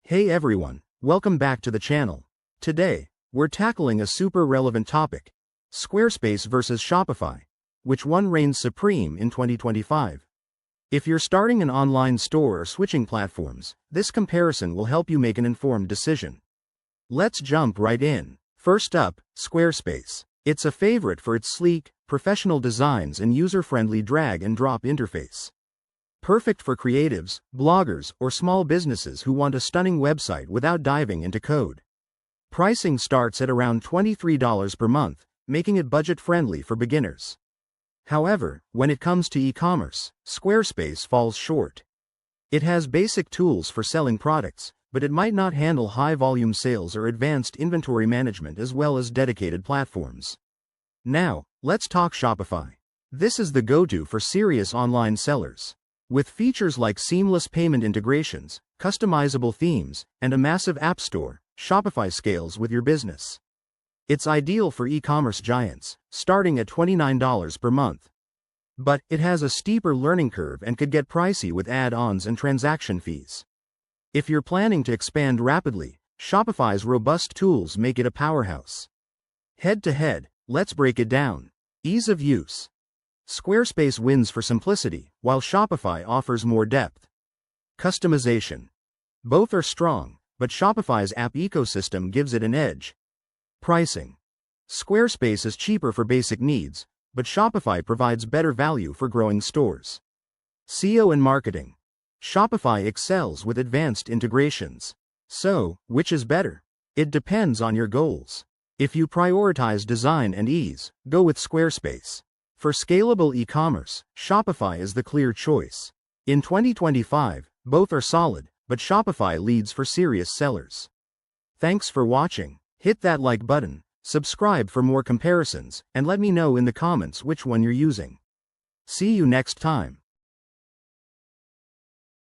Hey everyone, welcome back to the channel. Today, we're tackling a super relevant topic: Squarespace versus Shopify. Which one reigns supreme in 2025? If you're starting an online store or switching platforms, this comparison will help you make an informed decision. Let's jump right in. First up, Squarespace. It's a favorite for its sleek, professional designs and user-friendly drag-and-drop interface. Perfect for creatives, bloggers, or small businesses who want a stunning website without diving into code. Pricing starts at around $23 per month, making it budget-friendly for beginners. However, when it comes to e-commerce, Squarespace falls short. It has basic tools for selling products, but it might not handle high-volume sales or advanced inventory management as well as dedicated platforms. Now, let's talk Shopify. This is the go-to for serious online sellers. With features like seamless payment integrations, customizable themes, and a massive app store, Shopify scales with your business. It's ideal for e-commerce giants, starting at $29 per month. But it has a steeper learning curve and could get pricey with add-ons and transaction fees. If you're planning to expand rapidly, Shopify's robust tools make it a powerhouse. Head-to-head, let's break it down. Ease of use. Squarespace wins for simplicity, while Shopify offers more depth. Customization. Both are strong, but Shopify's app ecosystem gives it an edge. Pricing. Squarespace is cheaper for basic needs, but Shopify provides better value for growing stores. SEO and marketing. Shopify excels with advanced integrations. So, which is better? It depends on your goals. If you prioritize design and ease, go with Squarespace. For scalable e-commerce, Shopify is the clear choice. In 2025, both are solid, but Shopify leads for serious sellers. Thanks for watching. Hit that like button, subscribe for more comparisons, and let me know in the comments which one you're using. See you next time.